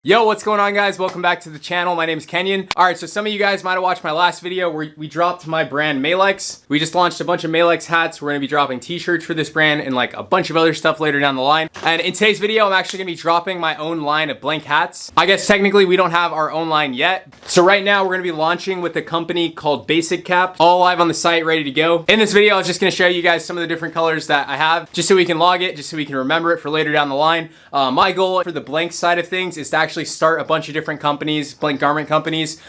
Yo, what's going on, guys? Welcome back to the channel. My name is Kenyon. All right, so some of you guys might have watched my last video where we dropped my brand Malex. We just launched a bunch of Malex hats. We're gonna be dropping t-shirts for this brand and like a bunch of other stuff later down the line. And in today's video, I'm actually gonna be dropping my own line of blank hats. I guess technically we don't have our own line yet. So right now we're gonna be launching with a company called Basic Cap, all live on the site, ready to go. In this video, I was just gonna show you guys some of the different colors that I have, just so we can log it, just so we can remember it for later down the line. My goal for the blank side of things is to actually start a bunch of different companies, blank garment companies.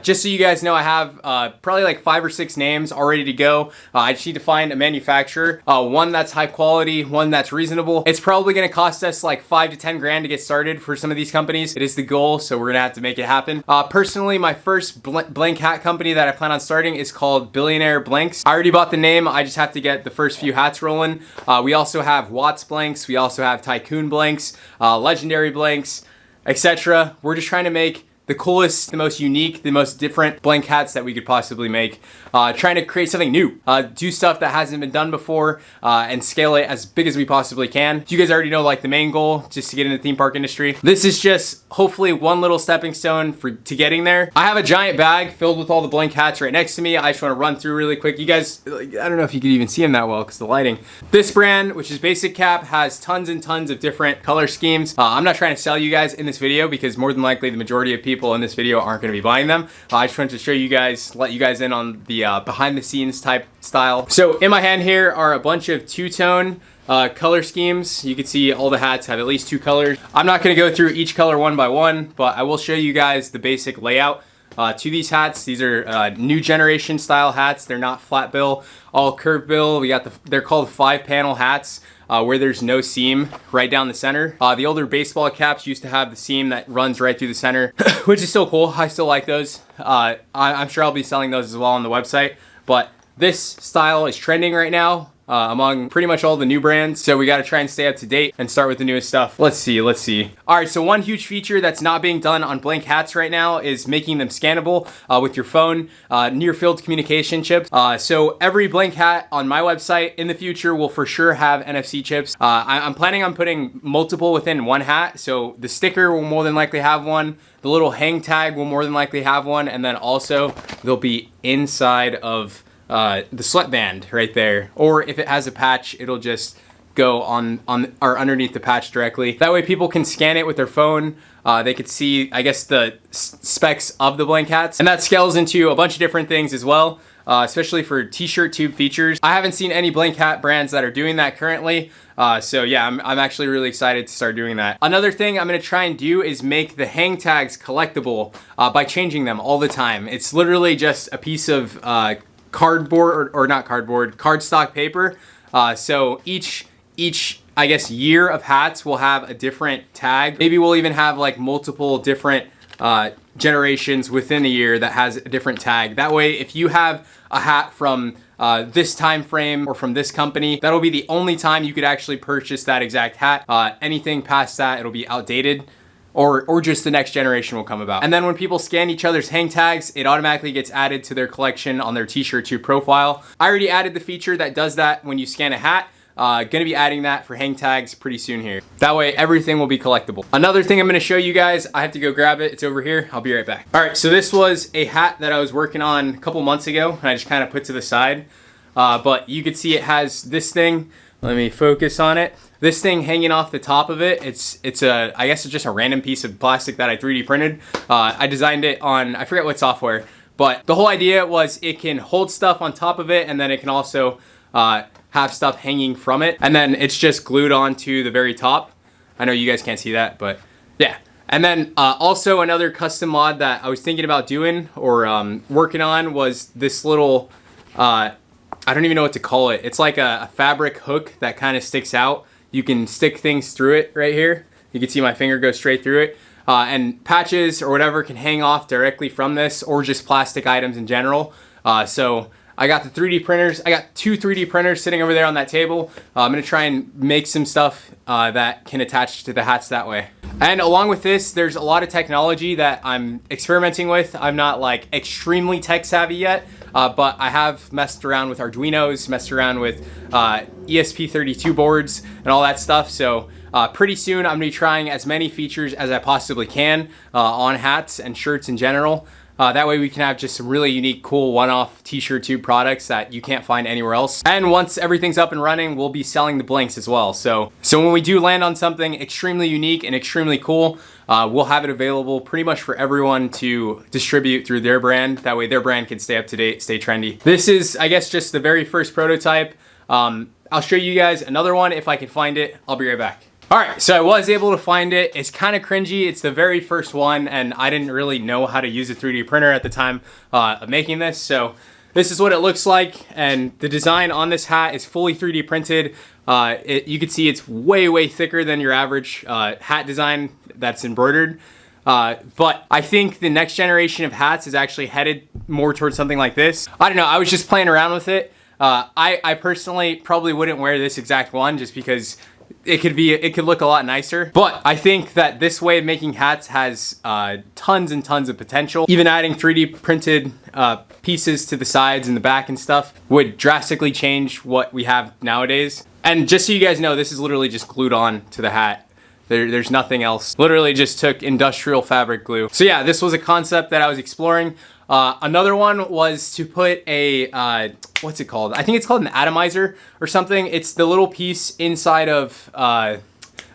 Just so you guys know, I have probably like 5 or 6 names all ready to go. I just need to find a manufacturer, one that's high quality, one that's reasonable. It's probably gonna cost us like 5 to 10 grand to get started for some of these companies. It is the goal, so we're gonna have to make it happen. Personally, my first blank hat company that I plan on starting is called Billionaire Blanks. I already bought the name, I just have to get the first few hats rolling. We also have Watts blanks, we also have Tycoon blanks, Legendary blanks, etc. We're just trying to make the coolest, the most unique, the most different blank hats that we could possibly make. Trying to create something new, do stuff that hasn't been done before, and scale it as big as we possibly can. You guys already know like the main goal, just to get in the theme park industry. This is just hopefully one little stepping stone to getting there. I have a giant bag filled with all the blank hats right next to me. I just want to run through really quick. You guys, I don't know if you could even see them that well because the lighting. This brand, which is Basic Cap, has tons and tons of different color schemes. I'm not trying to sell you guys in this video because more than likely the majority of people in this video aren't going to be buying them. I just wanted to show you guys, let you guys in on the behind the scenes type style. So in my hand here are a bunch of two-tone color schemes. You can see all the hats have at least 2 colors. I'm not going to go through each color one by one, but I will show you guys the basic layout to these hats. These are new generation style hats. They're not flat bill, all curved bill. We got they're called 5-panel hats. Where there's no seam right down the center. The older baseball caps used to have the seam that runs right through the center, which is still cool. I still like those. I'm sure I'll be selling those as well on the website, but this style is trending right now among pretty much all the new brands. So we got to try and stay up to date and start with the newest stuff. Let's see. All right, so one huge feature that's not being done on blank hats right now is making them scannable with your phone, near field communication chips. So every blank hat on my website in the future will for sure have NFC chips. I'm planning on putting multiple within one hat. So the sticker will more than likely have one. The little hang tag will more than likely have one. And then also they'll be inside of the sweatband right there, or if it has a patch, it'll just go on or underneath the patch directly. That way people can scan it with their phone. They could see, I guess, the specs of the blank hats, and that scales into a bunch of different things as well, especially for t-shirt tube features. I haven't seen any blank hat brands that are doing that currently. So yeah, I'm actually really excited to start doing that. Another thing I'm gonna try and do is make the hang tags collectible by changing them all the time. It's literally just a piece of cardboard or not cardboard, cardstock paper. So each I guess year of hats will have a different tag. Maybe we'll even have like multiple different generations within a year that has a different tag. That way, if you have a hat from this time frame or from this company, that'll be the only time you could actually purchase that exact hat. Anything past that, it'll be outdated. Or just the next generation will come about. And then when people scan each other's hang tags, it automatically gets added to their collection on their t-shirt tube profile. I already added the feature that does that when you scan a hat. Gonna be adding that for hang tags pretty soon here. That way everything will be collectible. Another thing I'm gonna show you guys, I have to go grab it. It's over here. I'll be right back. All right, so this was a hat that I was working on a couple months ago and I just kind of put to the side. But you could see it has this thing. Let me focus on it. This thing hanging off the top of it, I guess it's just a random piece of plastic that I 3D printed. I designed it on, I forget what software, but the whole idea was it can hold stuff on top of it and then it can also have stuff hanging from it. And then it's just glued onto the very top. I know you guys can't see that, but yeah. And then also another custom mod that I was thinking about doing or working on was this little, I don't even know what to call it. It's like a fabric hook that kind of sticks out. You can stick things through it right here. You can see my finger go straight through it. And patches or whatever can hang off directly from this, or just plastic items in general. So I got the 3D printers. I got 2 3D printers sitting over there on that table. I'm gonna try and make some stuff that can attach to the hats that way. And along with this, there's a lot of technology that I'm experimenting with. I'm not like extremely tech savvy yet, but I have messed around with Arduinos, messed around with ESP32 boards and all that stuff. So Pretty soon I'm gonna be trying as many features as I possibly can on hats and shirts in general. That way we can have just some really unique, cool one-off t-shirt tube products that you can't find anywhere else. And once everything's up and running, we'll be selling the blanks as well. So when we do land on something extremely unique and extremely cool, we'll have it available pretty much for everyone to distribute through their brand. That way their brand can stay up to date, stay trendy. This is, I guess, just the very first prototype. I'll show you guys another one if I can find it. I'll be right back. All right, so I was able to find it. It's kind of cringy. It's the very first one, and I didn't really know how to use a 3D printer at the time of making this. So this is what it looks like, and the design on this hat is fully 3D printed. You can see it's way, way thicker than your average hat design that's embroidered. But I think the next generation of hats is actually headed more towards something like this. I don't know, I was just playing around with it. I personally probably wouldn't wear this exact one just because it could look a lot nicer. But I think that this way of making hats has tons and tons of potential. Even adding 3D printed pieces to the sides and the back and stuff would drastically change what we have nowadays. And just so you guys know, this is literally just glued on to the hat. There's nothing else. Literally just took industrial fabric glue. So yeah, this was a concept that I was exploring. Another one was to put a, what's it called? I think it's called an atomizer or something. It's the little piece inside of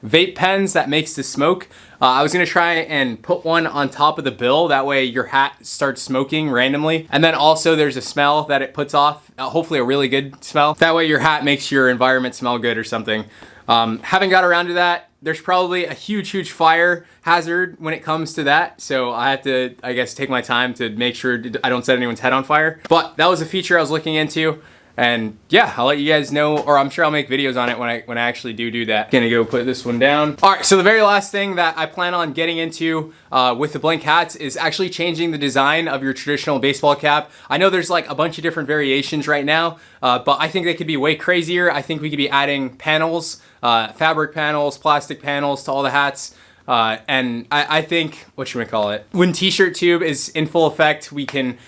vape pens that makes the smoke. I was gonna try and put one on top of the bill. That way your hat starts smoking randomly. And then also there's a smell that it puts off, hopefully a really good smell. That way your hat makes your environment smell good or something. Haven't got around to that. There's probably a huge fire hazard when it comes to that. So I have to, I guess, take my time to make sure I don't set anyone's head on fire. But that was a feature I was looking into. And yeah, I'll let you guys know, or I'm sure I'll make videos on it when I actually do that. Gonna go put this one down. All right, so the very last thing that I plan on getting into with the blank hats is actually changing the design of your traditional baseball cap. I know there's like a bunch of different variations right now, but I think they could be way crazier. I think we could be adding panels, fabric panels, plastic panels to all the hats. And I think, when t-shirt tube is in full effect, we can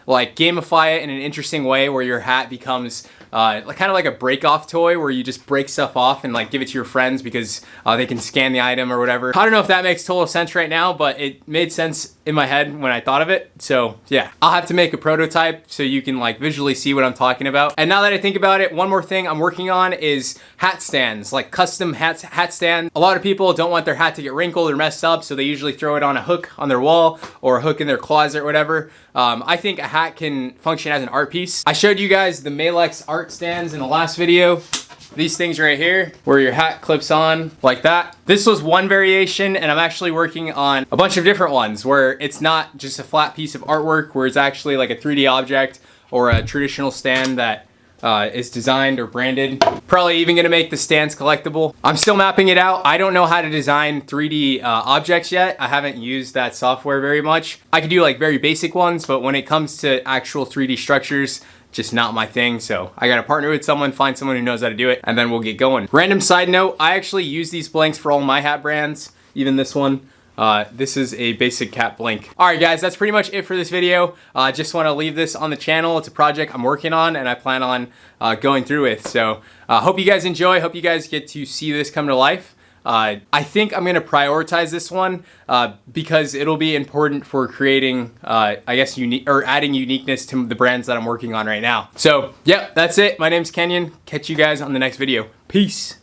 like gamify it in an interesting way where your hat becomes kind of like a break-off toy where you just break stuff off and like give it to your friends because they can scan the item or whatever. I don't know if that makes total sense right now, but it made sense in my head when I thought of it. So yeah, I'll have to make a prototype so you can like visually see what I'm talking about. And now that I think about it, one more thing I'm working on is hat stands, like custom hat stands. A lot of people don't want their hat to get wrinkled or messed up, so they usually throw it on a hook on their wall or a hook in their closet or whatever. I think a hat can function as an art piece. I showed you guys the Malex art stands in the last video. These things right here, where your hat clips on like that. This was one variation, and I'm actually working on a bunch of different ones where it's not just a flat piece of artwork, where it's actually like a 3D object or a traditional stand that is designed or branded. Probably even gonna make the stands collectible. I'm still mapping it out. I don't know how to design 3D objects yet. I haven't used that software very much. I could do like very basic ones, but when it comes to actual 3D structures, just not my thing. So I gotta partner with someone, find someone who knows how to do it, and then we'll get going. Random side note, I actually use these blanks for all my hat brands, even this one. This is a basic cap blank. All right, guys, that's pretty much it for this video. Just want to leave this on the channel. It's a project I'm working on and I plan on going through with. So hope you guys enjoy. Hope you guys get to see this come to life. I think I'm gonna prioritize this one because it'll be important for creating, I guess, adding uniqueness to the brands that I'm working on right now. So, yeah, that's it. My name's Kenyon. Catch you guys on the next video. Peace.